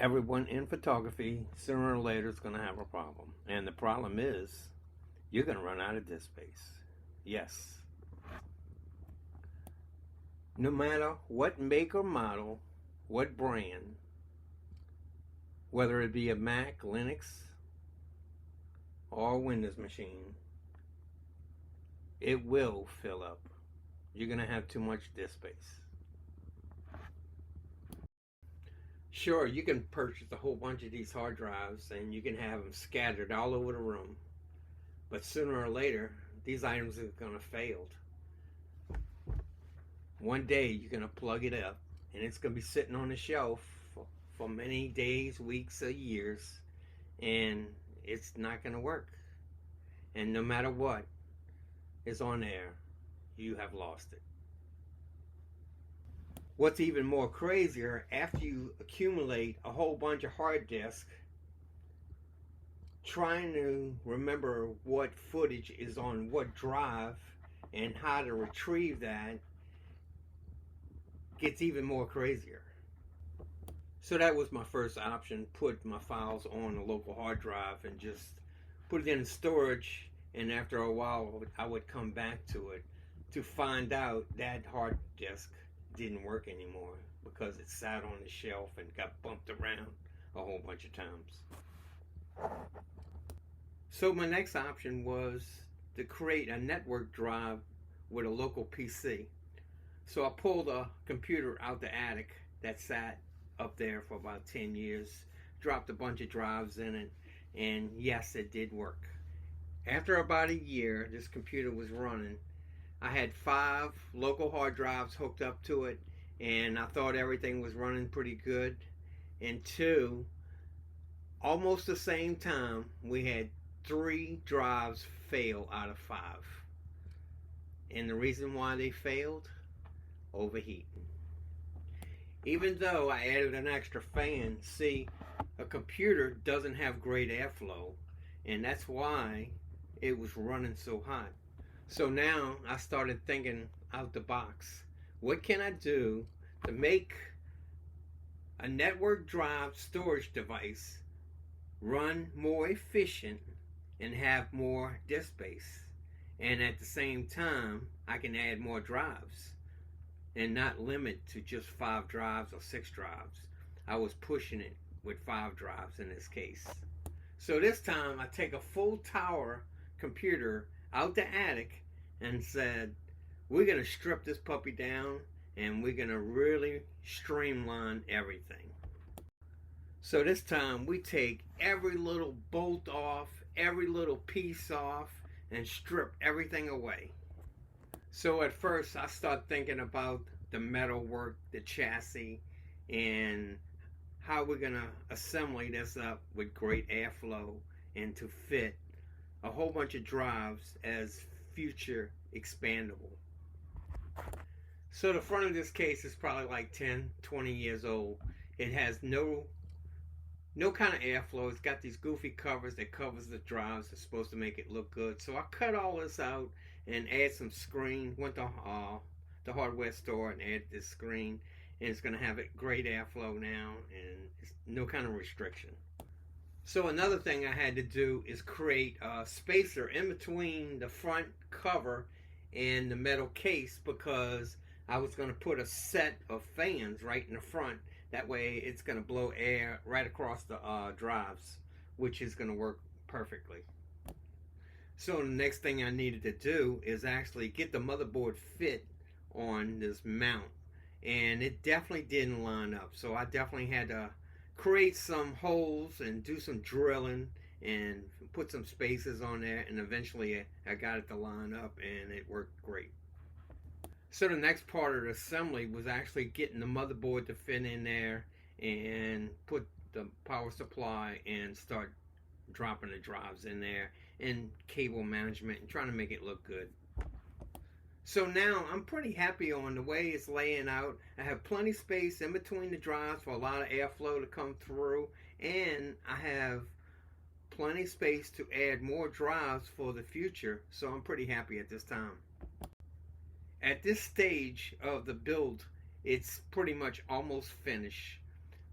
Everyone in photography sooner or later is going to have a problem. And the problem is you're going to run out of disk space. Yes. No matter what make or model, what brand, whether it be a Mac, Linux, or a Windows machine, it will fill up. You're going to have too much disk space. Sure, you can purchase a whole bunch of these hard drives and you can have them scattered all over the room. But sooner or later, these items are going to fail. One day you're going to plug it up and it's going to be sitting on the shelf for many days, weeks, or years, and it's not going to work. And no matter what is on there, you have lost it. What's even more crazier, after you accumulate a whole bunch of hard disks, trying to remember what footage is on what drive and how to retrieve that gets even more crazier. So that was my first option, put my files on a local hard drive and just put it in storage, and after a while I would come back to it to find out that hard disk didn't work anymore because it sat on the shelf and got bumped around a whole bunch of times. So my next option was to create a network drive with a local PC. So I pulled a computer out the attic that sat up there for about 10 years, dropped a bunch of drives in it, and yes, it did work. After about a year, this computer was running. I had 5 local hard drives hooked up to it, and I thought everything was running pretty good. And 2, almost the same time, we had 3 drives fail out of 5. And the reason why they failed? Overheating. Even though I added an extra fan, see, a computer doesn't have great airflow, and that's why it was running so hot. So now I started thinking out the box. What can I do to make a network drive storage device run more efficient and have more disk space? And at the same time, I can add more drives and not limit to just 5 drives or 6 drives. I was pushing it with 5 drives in this case. So this time I take a full tower computer out the attic and said, we're going to strip this puppy down and we're going to really streamline everything. So this time we take every little bolt off, every little piece off, and strip everything away. So at first I start thinking about the metal work, the chassis, and how we're going to assemble this up with great airflow and to fit a whole bunch of drives as future expandable. So the front of this case is probably like 10, 20 years old. It has no kind of airflow. It's got these goofy covers that covers the drives. It's supposed to make it look good. So I cut all this out and add some screen. Went to the hardware store and added this screen, and it's going to have it great airflow now and it's no kind of restriction. So another thing I had to do is create a spacer in between the front cover and the metal case, because I was going to put a set of fans right in the front. That way it's going to blow air right across the drives, which is going to work perfectly. So the next thing I needed to do is actually get the motherboard fit on this mount, and it definitely didn't line up. So I definitely had to create some holes and do some drilling and put some spaces on there, and eventually I got it to line up and it worked great. So the next part of the assembly was actually getting the motherboard to fit in there and put the power supply and start dropping the drives in there and cable management and trying to make it look good. So now I'm pretty happy on the way it's laying out. I have plenty space in between the drives for a lot of airflow to come through, and I have plenty space to add more drives for the future. So I'm pretty happy at this time. At this stage of the build, it's pretty much almost finished.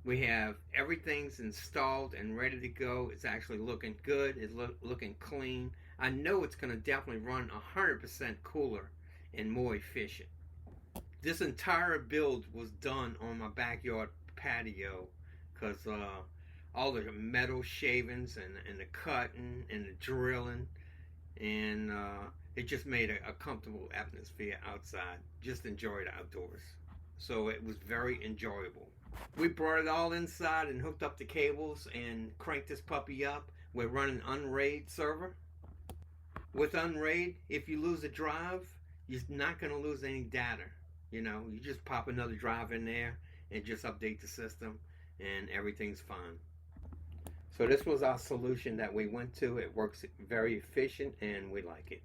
We have everything's installed and ready to go. It's actually looking good. It's looking clean. I know it's going to definitely run 100% cooler and more efficient. This entire build was done on my backyard patio because all the metal shavings and the cutting and the drilling, and it just made a comfortable atmosphere outside. Just enjoy the outdoors. So it was very enjoyable. We brought it all inside and hooked up the cables and cranked this puppy up. We're running Unraid server. With Unraid, if you lose a drive, you're not going to lose any data. You know, you just pop another drive in there and just update the system and everything's fine. So this was our solution that we went to. It works very efficient and we like it.